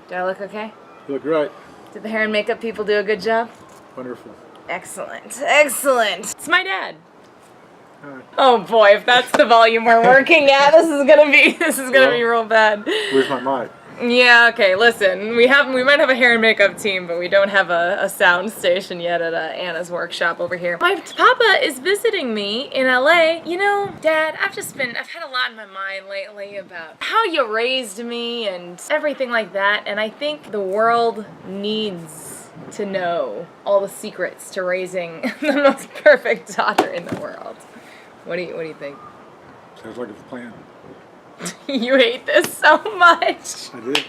Do I look okay? You look great. Did the hair and makeup people do a good job? Wonderful. Excellent. Excellent. It's my dad. Hi. Oh boy, if that's the volume we're working at, this is gonna be real bad. Where's my mic? Yeah, okay, listen, we might have a hair and makeup team, but we don't have a sound station yet at Anna's workshop over here. My papa is visiting me in LA. You know, Dad, I've had a lot in my mind lately about how you raised me and everything like that, and I think the world needs to know all the secrets to raising the most perfect daughter in the world. What do you think? Sounds like a plan. You hate this so much. I did.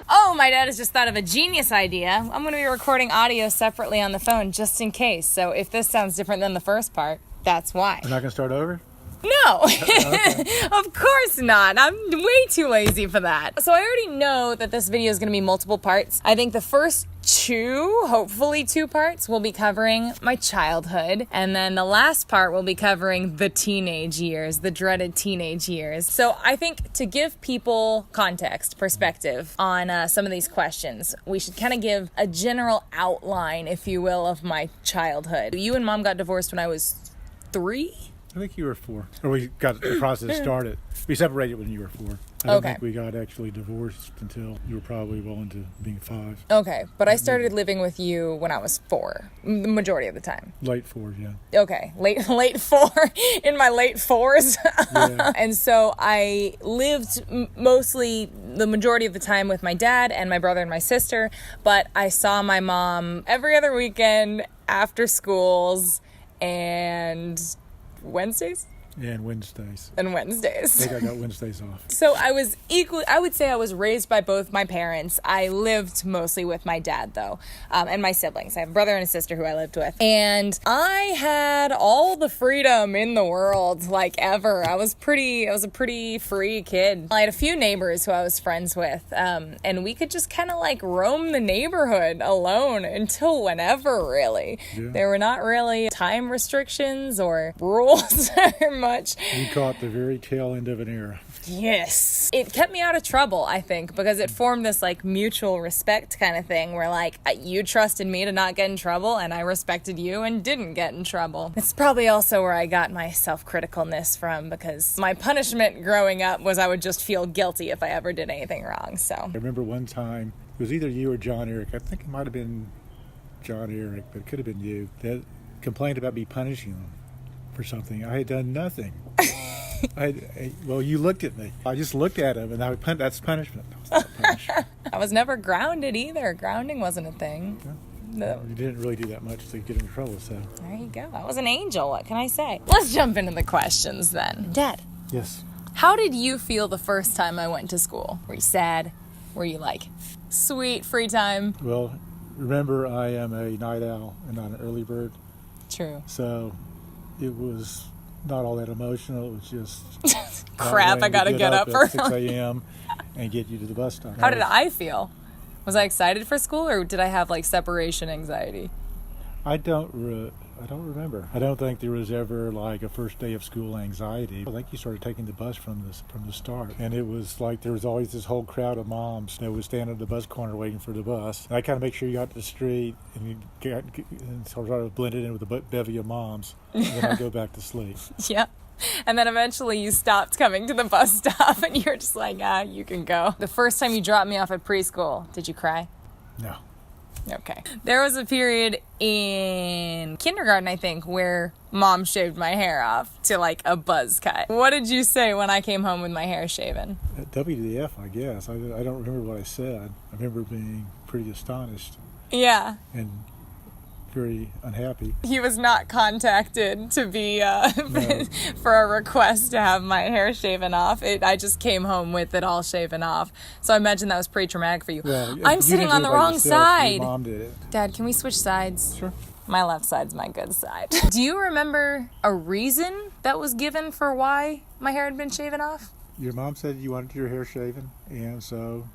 Oh, my dad has just thought of a genius idea. I'm going to be recording audio separately on the phone just in case. So if this sounds different than the first part, that's why. We're not going to start over? No, Okay. Of course not. I'm way too lazy for that. So I already know that this video is going to be multiple parts. I think the first hopefully two parts will be covering my childhood. And then the last part will be covering the teenage years, the dreaded teenage years. So I think to give people context, perspective on some of these questions, we should kind of give a general outline, if you will, of my childhood. You and Mom got divorced when I was 3? I think you were 4. Or we got the process started. We separated when you were 4. I don't think we got actually divorced until you were probably well into being 5. Okay, but I started living with you when I was 4, the majority of the time. Late 4, yeah. Okay, late 4, in my late 4s. Yeah. And so I lived mostly the majority of the time with my dad and my brother and my sister, but I saw my mom every other weekend after schools and Wednesdays? And Wednesdays. And I Wednesdays. think I got Wednesdays off. So I would say I was raised by both my parents. I lived mostly with my dad though, and my siblings. I have a brother and a sister who I lived with. And I had all the freedom in the world, like ever. I was a pretty free kid. I had a few neighbors who I was friends with, and we could just kind of like roam the neighborhood alone until whenever, really. Yeah. There were not really time restrictions or rules or much. You caught the very tail end of an era. Yes. It kept me out of trouble, I think, because it formed this like mutual respect kind of thing where like you trusted me to not get in trouble and I respected you and didn't get in trouble. It's probably also where I got my self-criticalness from, because my punishment growing up was I would just feel guilty if I ever did anything wrong. So I remember one time, it was either you or John Eric. I think it might have been John Eric, but it could have been you, that complained about me punishing them for something. I had done nothing. Well, you looked at me. I just looked at him, and that's punishment. I was never grounded either. Grounding wasn't a thing. No. You didn't really do that much to get in trouble, so. There you go. I was an angel. What can I say? Let's jump into the questions then. Dad. Yes. How did you feel the first time I went to school? Were you sad? Were you like, sweet, free time? Well, remember, I am a night owl and not an early bird. True. So it was not all that emotional. It was just crap, I gotta get up at 6 early. a.m. and get you to the bus stop. How did I feel? Was I excited for school, or did I have like separation anxiety? I don't remember. I don't think there was ever like a first day of school anxiety. I think you started taking the bus from the start, and it was like there was always this whole crowd of moms that would stand at the bus corner waiting for the bus. And I kind of make sure you got to the street and sort of blended in with a bevy of moms. And then I go back to sleep. Yeah. And then eventually you stopped coming to the bus stop, and you're just like, you can go. The first time you dropped me off at preschool, did you cry? No. Okay. There was a period in kindergarten, I think, where Mom shaved my hair off to like a buzz cut. What did you say when I came home with my hair shaven? WTF, I guess. I don't remember what I said. I remember being pretty astonished. Yeah. And very unhappy. He was not contacted to be No. for a request to have my hair shaven off. I just came home with it all shaven off. So I imagine that was pretty traumatic for you. Well, I'm you sitting didn't on do the it by wrong yourself. side. Your mom did it. Dad, can we switch sides? Sure. My left side's my good side. Do you remember a reason that was given for why my hair had been shaven off? Your mom said you wanted your hair shaven, and so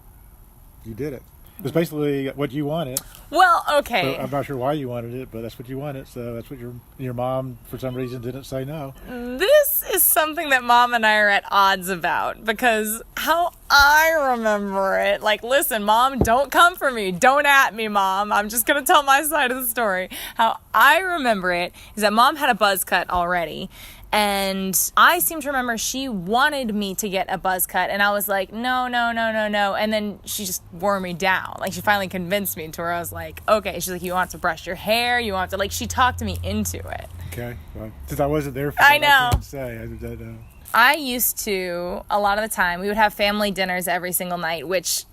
you did it. It was basically what you wanted. Well, okay. So I'm not sure why you wanted it, but that's what you wanted. So that's what your mom, for some reason, didn't say no. This is something that Mom and I are at odds about, because how I remember it, like, listen, Mom, don't come for me. Don't at me, Mom. I'm just going to tell my side of the story. How I remember it is that Mom had a buzz cut already. And I seem to remember she wanted me to get a buzz cut. And I was like, no. And then she just wore me down. Like, she finally convinced me to where I was like, okay. She's like, you want to brush your hair? You want to, like, she talked me into it. Okay. Well, since I wasn't there for I that, know. I can't say. I don't know. I used to, a lot of the time, we would have family dinners every single night, which,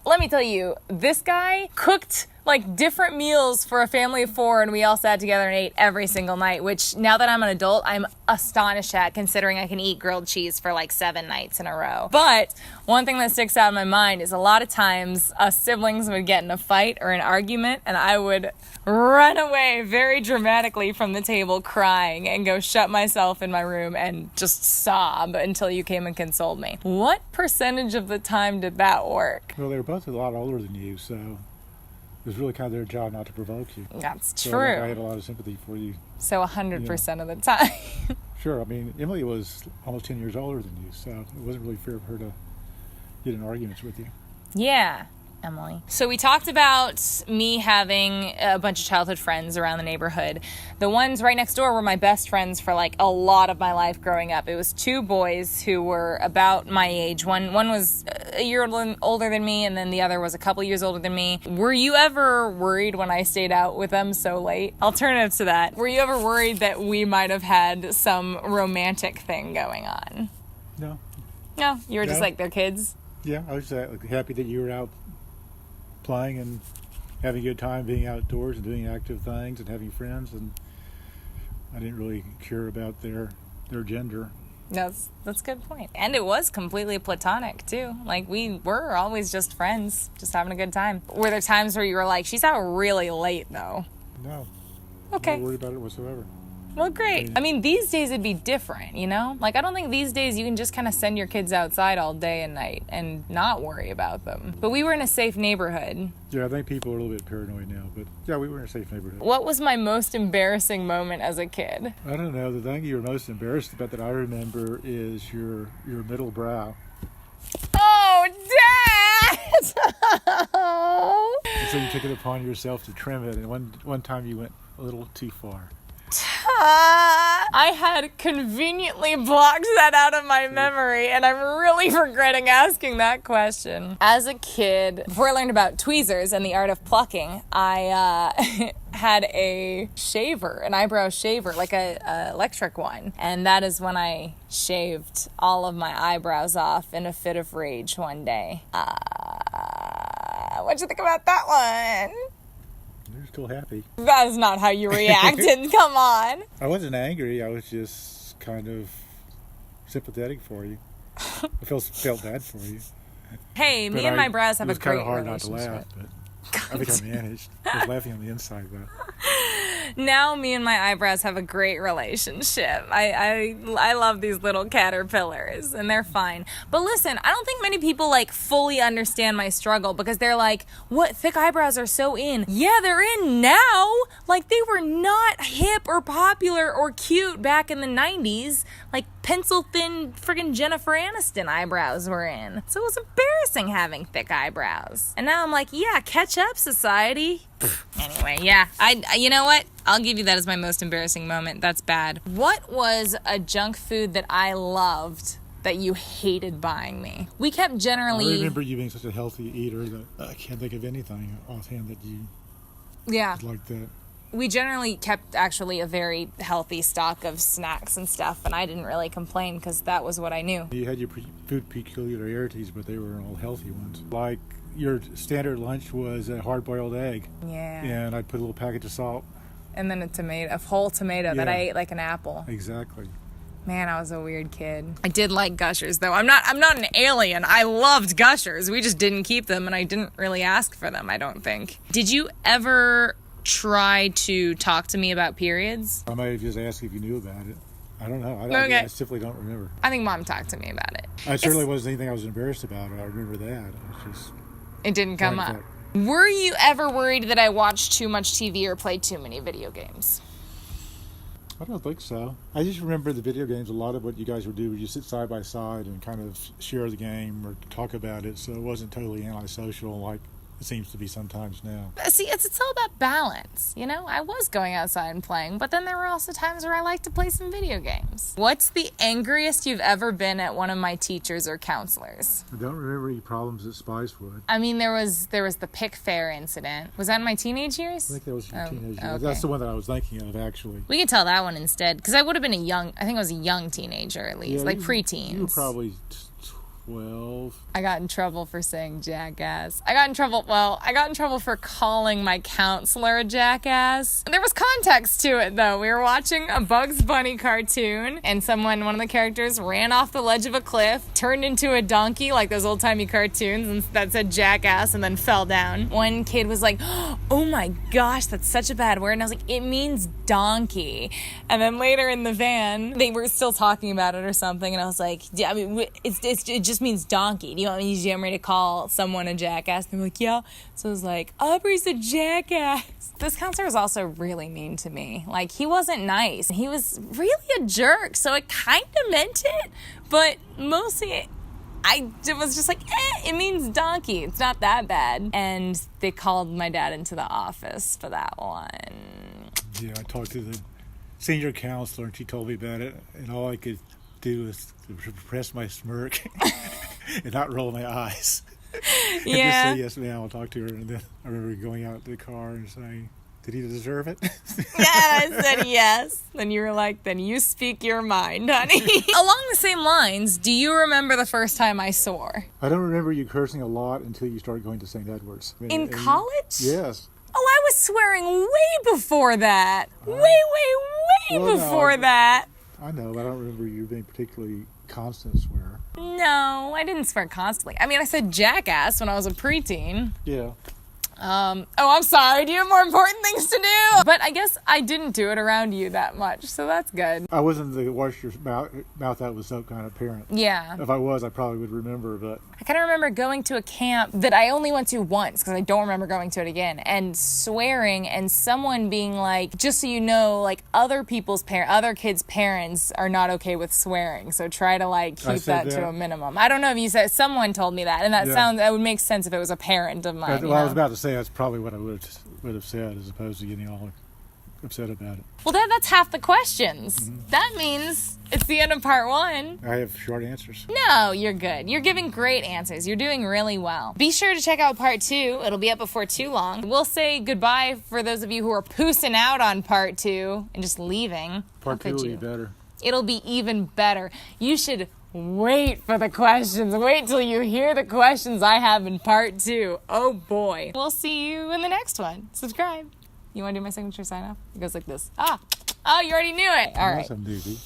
let me tell you, this guy cooked like different meals for a family of 4, and we all sat together and ate every single night, which now that I'm an adult, I'm astonished at, considering I can eat grilled cheese for like 7 nights in a row. But one thing that sticks out in my mind is a lot of times us siblings would get in a fight or an argument, and I would run away very dramatically from the table crying and go shut myself in my room and just sob until you came and consoled me. What percentage of the time did that work? Well, they were both a lot older than you, so it was really kind of their job not to provoke you. That's so true. I had a lot of sympathy for you. So 100% of the time. Sure. I mean, Emily was almost 10 years older than you, so it wasn't really fair of her to get in arguments with you. Yeah, Emily. So we talked about me having a bunch of childhood friends around the neighborhood. The ones right next door were my best friends for like a lot of my life growing up. It was 2 boys who were about my age. One was a year older than me, and then the other was a couple years older than me. Were you ever worried when I stayed out with them so late? Alternative to that, were you ever worried that we might have had some romantic thing going on? No. No, you were just No. like their kids? Yeah, I was happy that you were out playing and having a good time, being outdoors and doing active things and having friends, and I didn't really care about their gender. That's a good point. And it was completely platonic too. Like, we were always just friends, just having a good time. Were there times where you were like, she's out really late though? No. Okay. Not worried about it whatsoever. Well, great. I mean, these days it'd be different, you know? Like, I don't think these days you can just kind of send your kids outside all day and night and not worry about them. But we were in a safe neighborhood. Yeah, I think people are a little bit paranoid now, but yeah, we were in a safe neighborhood. What was my most embarrassing moment as a kid? I don't know. The thing you were most embarrassed about that I remember is your middle brow. Oh, Dad! And so you took it upon yourself to trim it, and one time you went a little too far. I had conveniently blocked that out of my memory, and I'm really regretting asking that question. As a kid, before I learned about tweezers and the art of plucking, I had a shaver, an eyebrow shaver, like a electric one. And that is when I shaved all of my eyebrows off in a fit of rage one day. What'd you think about that one? You're still happy. That is not how you reacted. Come on. I wasn't angry. I was just kind of sympathetic for you. I felt bad for you. Hey, But me and my brows have a great It was kind of hard not to relationship. laugh, but I think I managed. I was laughing on the inside, though. Now me and my eyebrows have a great relationship. I love these little caterpillars, and they're fine. But listen, I don't think many people like fully understand my struggle, because they're like, what, thick eyebrows are so in. Yeah, they're in now. Like, they were not hip or popular or cute back in the 90s. Like, pencil thin friggin' Jennifer Aniston eyebrows were in. So it was embarrassing having thick eyebrows. And now I'm like, yeah, catch up, society. Anyway, yeah, you know what? I'll give you that as my most embarrassing moment. That's bad. What was a junk food that I loved that you hated buying me? We kept generally... I remember you being such a healthy eater that I can't think of anything offhand that you like that. We generally kept actually a very healthy stock of snacks and stuff, and I didn't really complain because that was what I knew. You had your food peculiarities, but they were all healthy ones. Like, your standard lunch was a hard-boiled egg. Yeah. And I'd put a little package of salt. And then a whole tomato that I ate like an apple. Exactly. Man, I was a weird kid. I did like Gushers, though. I'm not an alien. I loved Gushers. We just didn't keep them, and I didn't really ask for them, I don't think. Did you ever try to talk to me about periods? I might have just asked if you knew about it. I don't know. Okay. I simply don't remember. I think Mom talked to me about it. It certainly wasn't anything I was embarrassed about. I remember that. It was just... It didn't come up. Were you ever worried that I watched too much TV or played too many video games? I don't think so. I just remember the video games, a lot of what you guys would do, you sit side by side and kind of share the game or talk about it, so it wasn't totally antisocial like it seems to be sometimes now. See, it's all about balance, you know? I was going outside and playing, but then there were also times where I liked to play some video games. What's the angriest you've ever been at one of my teachers or counselors? I don't remember any problems at Spicewood. I mean, there was the pick fair incident. Was that in my teenage years? I think that was your teenage years. Okay. That's the one that I was thinking of, actually. We could tell that one instead, because I would have been I think I was a young teenager at least, like preteens. You were probably 12. I got in trouble for saying jackass. I got in trouble for calling my counselor a jackass. There was context to it, though. We were watching a Bugs Bunny cartoon, and one of the characters ran off the ledge of a cliff, turned into a donkey, like those old-timey cartoons, and that said jackass, and then fell down. One kid was like, oh my gosh, that's such a bad word. And I was like, it means donkey. And then later in the van, they were still talking about it or something, and I was like, yeah, I mean, it just means donkey. Do you want me to call someone a jackass? And they were like, yeah. So I was like, Aubrey's a jackass. This counselor was also really mean to me. Like, he wasn't nice. He was really a jerk, so I kind of meant it, but mostly I was just like, it means donkey. It's not that bad. And they called my dad into the office for that one. Yeah, I talked to the senior counselor, and she told me about it, and all I could do was repress my smirk and not roll my eyes. And Yeah. just say, yes, ma'am, I'll talk to her. And then I remember going out to the car and saying, did he deserve it? Yeah, I said yes. Then you were like, then you speak your mind, honey. Along the same lines, do you remember the first time I swore? I don't remember you cursing a lot until you started going to St. Edward's. In college? Yes. Oh, I was swearing way before that. Way before that. I know, but I don't remember you being particularly constant swearer. No, I didn't swear constantly. I mean, I said jackass when I was a preteen. Yeah. Oh, I'm sorry. Do you have more important things to do? But I guess I didn't do it around you that much, so that's good. I wasn't the wash your mouth out with soap kind of parent. Yeah. If I was, I probably would remember, but... I kind of remember going to a camp that I only went to once, because I don't remember going to it again, and swearing, and someone being like, just so you know, like, other kids' parents are not okay with swearing, so try to, like, keep that to a minimum. I don't know if you said, someone told me that, and that would make sense if it was a parent of mine. Well, I was about to say that's probably what I would have said, as opposed to getting all upset about it. Well, that's half the questions. Mm-hmm. That means it's the end of part 1. I have short answers. No, you're good. You're giving great answers. You're doing really well. Be sure to check out part 2. It'll be up before too long. We'll say goodbye for those of you who are poosing out on part 2 and just leaving. Part 2 will be better. It'll be even better. You should wait for the questions. Wait till you hear the questions I have in part 2. Oh boy. We'll see you in the next one. Subscribe. You want to do my signature sign off? It goes like this. Oh, you already knew it. All right. Awesome, dude.